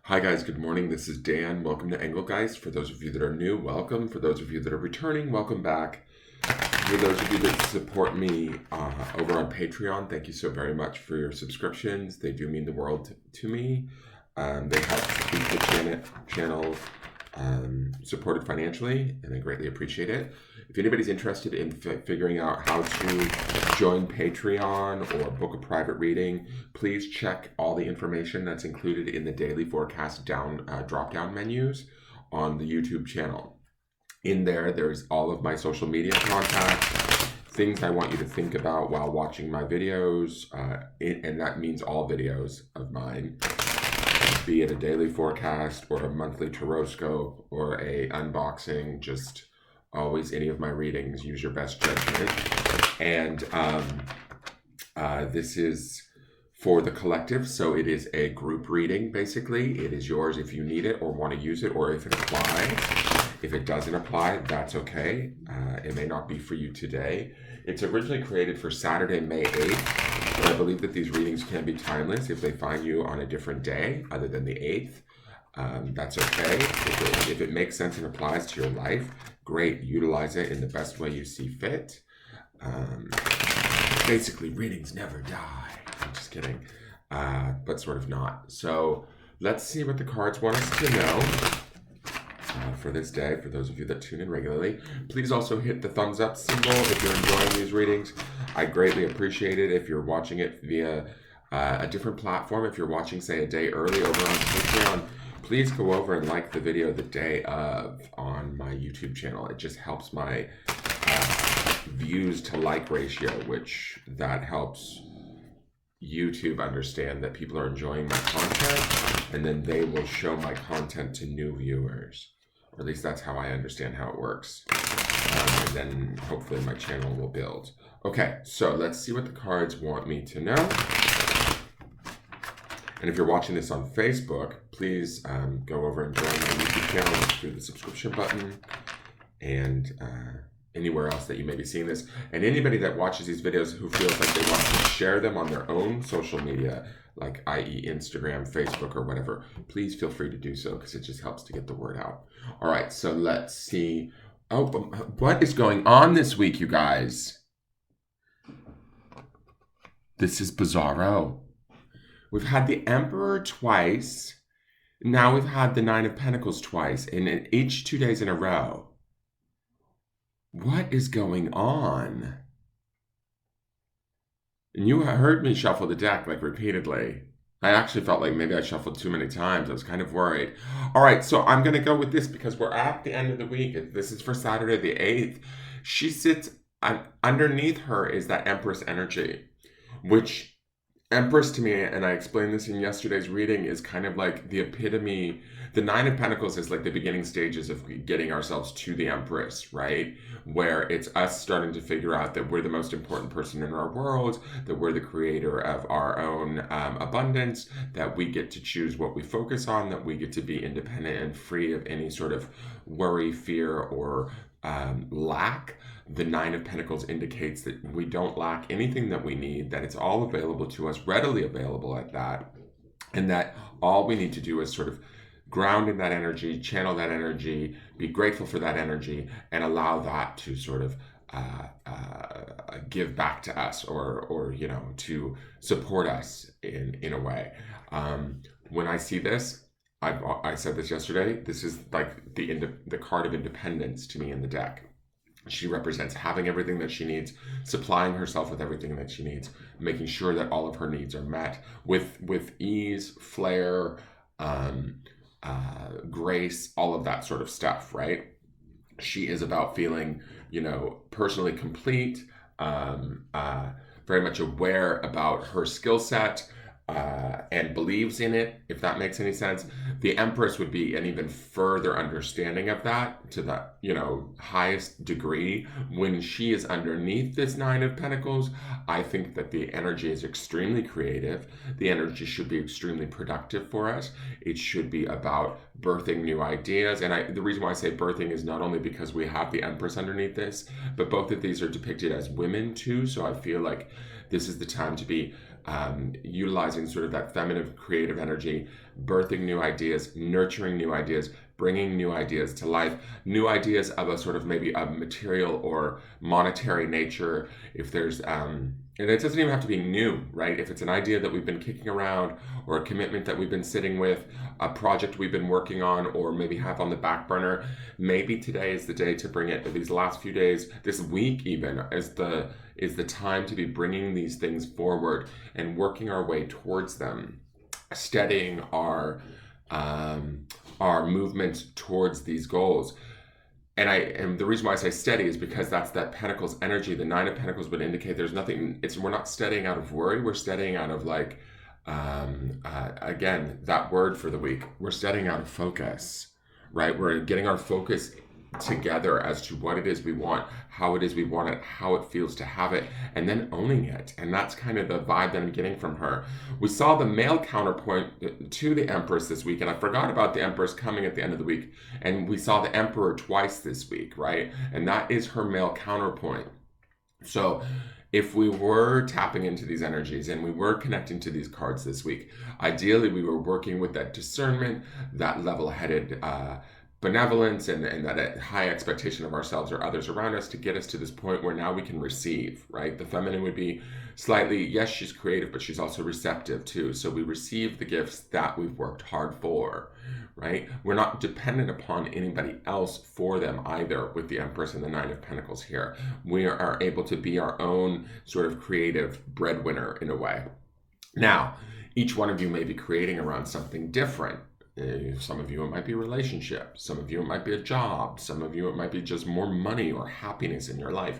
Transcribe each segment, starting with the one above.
Hi guys, good morning. This is Dan. Welcome to Engelgeist. For those of you that are new, welcome. For those of you that are returning, welcome back. For those of you that support me over on Patreon, thank you so very much for your subscriptions. They do mean the world to me. They help keep the channel supported financially, and I greatly appreciate it. If anybody's interested in figuring out how to join Patreon or book a private reading, please check all the information that's included in the daily forecast drop-down menus on the YouTube channel. In there, there's all of my social media contacts, things I want you to think about while watching my videos, and that means all videos of mine, be it a daily forecast or a monthly tarot or a unboxing, just always any of my readings, use your best judgment. And this is for the collective, so it is a group reading, basically. It is yours if you need it or want to use it, or if it applies. If it doesn't apply, that's okay. It may not be for you today. It's originally created for Saturday, May 8th, but I believe that these readings can be timeless if they find you on a different day other than the 8th. That's okay. If it makes sense and applies to your life, great. Utilize it in the best way you see fit. Basically, readings never die. I'm just kidding, but sort of not. So let's see what the cards want us to know for this day. For those of you that tune in regularly, please also hit the thumbs up symbol if you're enjoying these readings. I greatly appreciate it. If you're watching it via a different platform, if you're watching, say, a day early over on Patreon, please go over and like the video the day of on my YouTube channel. It just helps my views to like ratio, which that helps YouTube understand that people are enjoying my content, and then they will show my content to new viewers. Or at least that's how I understand how it works. And then hopefully my channel will build. Okay, so let's see what the cards want me to know. And if you're watching this on Facebook, please go over and join my YouTube channel through the subscription button, and anywhere else that you may be seeing this. And anybody that watches these videos who feels like they want to share them on their own social media, like i.e. Instagram, Facebook, or whatever, please feel free to do so, because it just helps to get the word out. All right, so let's see. Oh, what is going on this week, you guys? This is bizarro. We've had the Emperor twice. Now we've had the Nine of Pentacles twice, and each 2 days in a row. What is going on? And you heard me shuffle the deck like repeatedly. I actually felt like maybe I shuffled too many times. I was kind of worried. All right, so I'm going to go with this because we're at the end of the week. This is for Saturday the 8th. She sits, underneath her is that Empress energy, which Empress to me, and I explained this in yesterday's reading, is kind of like the epitome. The Nine of Pentacles is like the beginning stages of getting ourselves to the Empress, right? Where it's us starting to figure out that we're the most important person in our world, that we're the creator of our own abundance, that we get to choose what we focus on, that we get to be independent and free of any sort of worry, fear, or lack. The Nine of Pentacles indicates that we don't lack anything that we need, that it's all available to us, readily available at that, and that all we need to do is sort of ground in that energy, channel that energy, be grateful for that energy, and allow that to sort of give back to us, or you know, to support us in a way. When I see this, I said this yesterday, this is like the card of independence to me in the deck. She represents having everything that she needs, supplying herself with everything that she needs, making sure that all of her needs are met with ease, flair, grace, all of that sort of stuff, right? She is about feeling, you know, personally complete, very much aware about her skill set, and believes in it, if that makes any sense. The Empress would be an even further understanding of that, to the, you know, highest degree. When she is underneath this Nine of Pentacles, I think that the energy is extremely creative. The energy should be extremely productive for us. It should be about birthing new ideas. And the reason why I say birthing is not only because we have the Empress underneath this, but both of these are depicted as women too. So I feel like this is the time to be utilizing sort of that feminine creative energy, birthing new ideas, nurturing new ideas, bringing new ideas to life, new ideas of a sort of maybe a material or monetary nature. If there's, and it doesn't even have to be new, right? If it's an idea that we've been kicking around, or a commitment that we've been sitting with, a project we've been working on, or maybe have on the back burner, maybe today is the day to bring it. These last few days, this week even, is the time to be bringing these things forward and working our way towards them, steadying our movement towards these goals. And the reason why I say steady is because that's that Pentacles energy. The Nine of Pentacles would indicate there's nothing. We're not steadying out of worry. We're steadying out of like, again, that word for the week. We're steadying out of focus, right? We're getting our focus together as to what it is we want, how it is we want it, how it feels to have it, and then owning it. And that's kind of the vibe that I'm getting from her. We saw the male counterpoint to the Empress this week, and I forgot about the Empress coming at the end of the week. And we saw the Emperor twice this week, right? And that is her male counterpoint. So if we were tapping into these energies and we were connecting to these cards this week, ideally we were working with that discernment, that level-headed benevolence, and that high expectation of ourselves or others around us to get us to this point where now we can receive, right? The feminine would be slightly, yes, she's creative, but she's also receptive too. So we receive the gifts that we've worked hard for, right? We're not dependent upon anybody else for them either with the Empress and the Nine of Pentacles here. We are able to be our own sort of creative breadwinner in a way. Now, each one of you may be creating around something different. Some of you, it might be a relationship. Some of you, it might be a job. Some of you, it might be just more money or happiness in your life.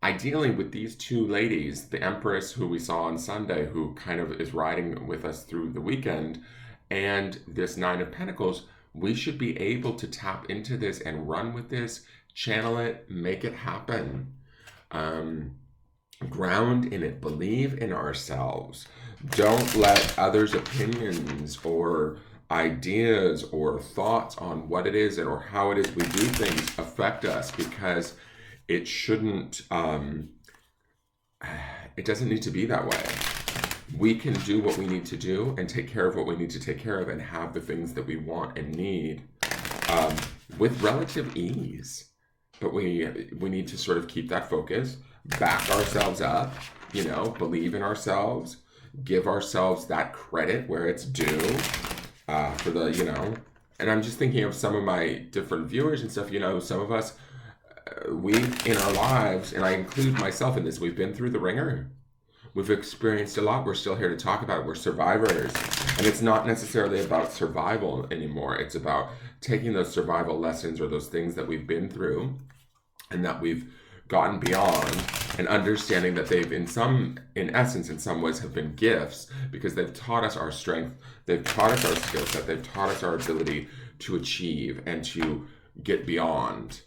Ideally, with these two ladies, the Empress, who we saw on Sunday, who kind of is riding with us through the weekend, and this Nine of Pentacles, we should be able to tap into this and run with this, channel it, make it happen. Ground in it, believe in ourselves. Don't let others' opinions or ideas or thoughts on what it is or how it is we do things affect us, because it shouldn't, it doesn't need to be that way. We can do what we need to do and take care of what we need to take care of and have the things that we want and need with relative ease. But we need to sort of keep that focus, back ourselves up, believe in ourselves, give ourselves that credit where it's due. For the, and I'm just thinking of some of my different viewers and stuff, some of us, we in our lives, and I include myself in this, we've been through the ringer. We've experienced a lot. We're still here to talk about it. We're survivors. And it's not necessarily about survival anymore. It's about taking those survival lessons or those things that we've been through and that we've gotten beyond, and understanding that they've in essence, in some ways, have been gifts, because they've taught us our strength, they've taught us our skill set, they've taught us our ability to achieve and to get beyond.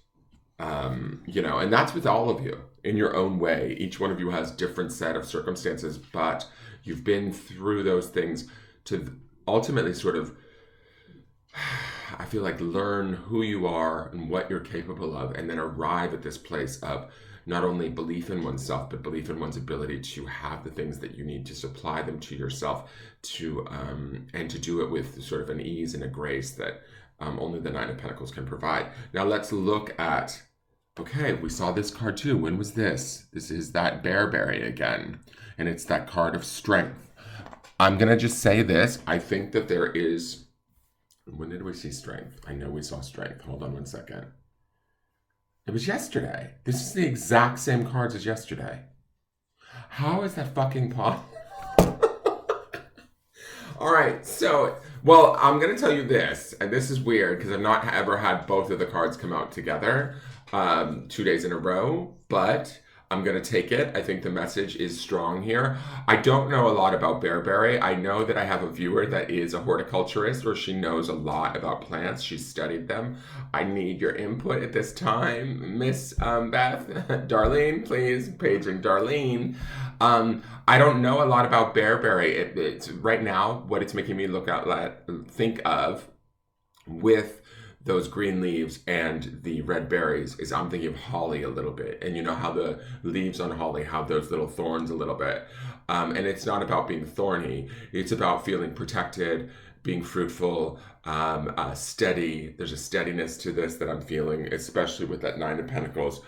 And that's with all of you in your own way. Each one of you has different set of circumstances, but you've been through those things to ultimately sort of, I feel like, learn who you are and what you're capable of, and then arrive at this place of not only belief in oneself, but belief in one's ability to have the things that you need to supply them to yourself, and to do it with sort of an ease and a grace that only the Nine of Pentacles can provide. Now let's look at, okay, we saw this card too. When was this? This is that Bearberry again, and it's that card of strength. I'm going to just say this. I think that there is, when did we see strength? I know we saw strength. Hold on one second. It was yesterday. This is the exact same cards as yesterday. How is that fucking possible? All right, so, well, I'm going to tell you this, and this is weird because I've not ever had both of the cards come out together 2 days in a row, but I'm going to take it. I think the message is strong here. I don't know a lot about Bearberry. I know that I have a viewer that is a horticulturist, or she knows a lot about plants. She's studied them. I need your input at this time, Miss Beth. Darlene, please, paging Darlene. I don't know a lot about Bearberry. It's right now what it's making me think of with those green leaves and the red berries is I'm thinking of holly a little bit. And you know how the leaves on holly have those little thorns a little bit. And it's not about being thorny. It's about feeling protected, being fruitful, steady. There's a steadiness to this that I'm feeling, especially with that Nine of Pentacles.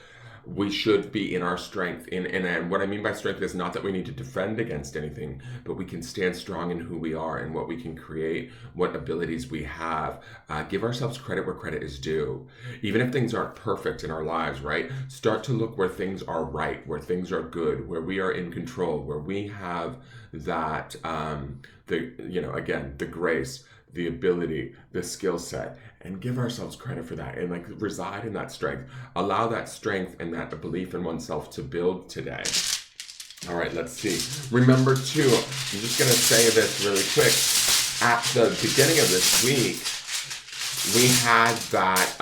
We should be in our strength. And what I mean by strength is not that we need to defend against anything, but we can stand strong in who we are and what we can create, what abilities we have. Give ourselves credit where credit is due. Even if things aren't perfect in our lives, right? Start to look where things are right, where things are good, where we are in control, where we have that, the grace, the ability, the skill set, and give ourselves credit for that and like reside in that strength. Allow that strength and that belief in oneself to build today. All right, let's see. Remember too, I'm just going to say this really quick. At the beginning of this week, we had that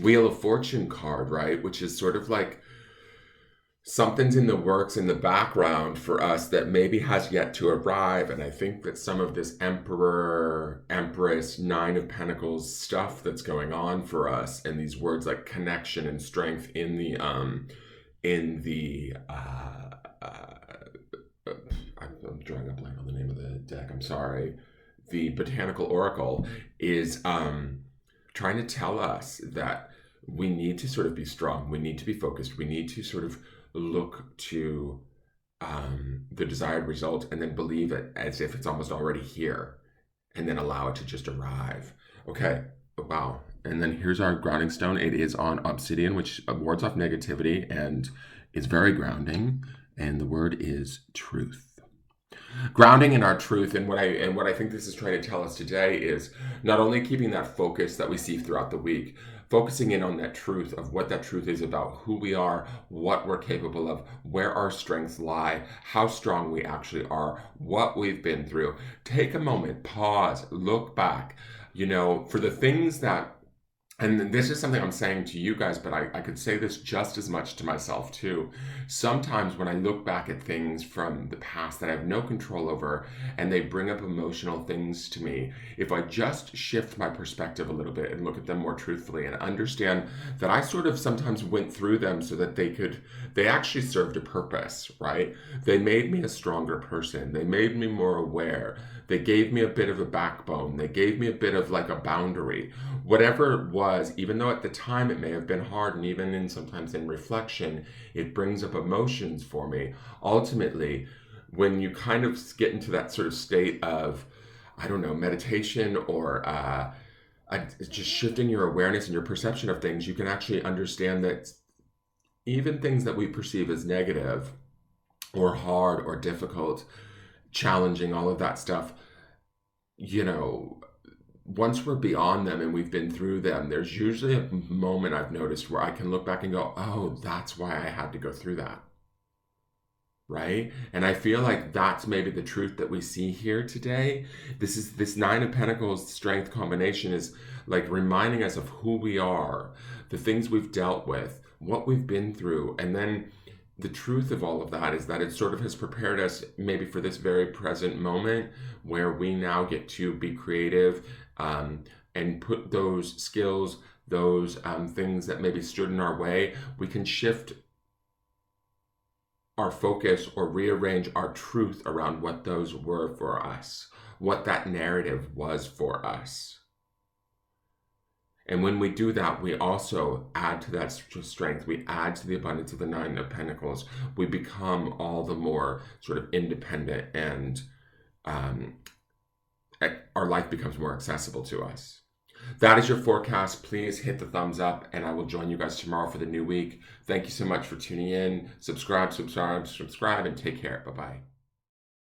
Wheel of Fortune card, right? Which is sort of like something's in the works in the background for us that maybe has yet to arrive. And I think that some of this Emperor, Empress, Nine of Pentacles stuff that's going on for us, and these words like connection and strength in the I'm drawing a blank on the name of the deck, I'm sorry. The Botanical Oracle is trying to tell us that we need to sort of be strong. We need to be focused. We need to sort of look to the desired result and then believe it as if it's almost already here and then allow it to just arrive. Okay, wow. And then here's our grounding stone. It is on obsidian, which wards off negativity and is very grounding. And the word is truth. Grounding in our truth, and what I think this is trying to tell us today is not only keeping that focus that we see throughout the week, focusing in on that truth of what that truth is about, who we are, what we're capable of, where our strengths lie, how strong we actually are, what we've been through. Take a moment, pause, look back, for the things that, and this is something I'm saying to you guys, but I could say this just as much to myself too. Sometimes when I look back at things from the past that I have no control over and they bring up emotional things to me, if I just shift my perspective a little bit and look at them more truthfully and understand that I sort of sometimes went through them so that they actually served a purpose, right? They made me a stronger person. They made me more aware. They gave me a bit of a backbone. They gave me a bit of like a boundary. Whatever it was, even though at the time it may have been hard, and even sometimes in reflection, it brings up emotions for me. Ultimately, when you kind of get into that sort of state of, I don't know, meditation or just shifting your awareness and your perception of things, you can actually understand that even things that we perceive as negative or hard or difficult, challenging, all of that stuff, once we're beyond them and we've been through them, there's usually a moment I've noticed where I can look back and go, oh, that's why I had to go through that. Right? And I feel like that's maybe the truth that we see here today. This Nine of Pentacles strength combination is like reminding us of who we are, the things we've dealt with, what we've been through, and then the truth of all of that is that it sort of has prepared us maybe for this very present moment where we now get to be creative and put those skills, those things that maybe stood in our way, we can shift our focus or rearrange our truth around what those were for us, what that narrative was for us. And when we do that, we also add to that strength. We add to the abundance of the Nine of Pentacles. We become all the more sort of independent, and our life becomes more accessible to us. That is your forecast. Please hit the thumbs up, and I will join you guys tomorrow for the new week. Thank you so much for tuning in. Subscribe, and take care. Bye-bye.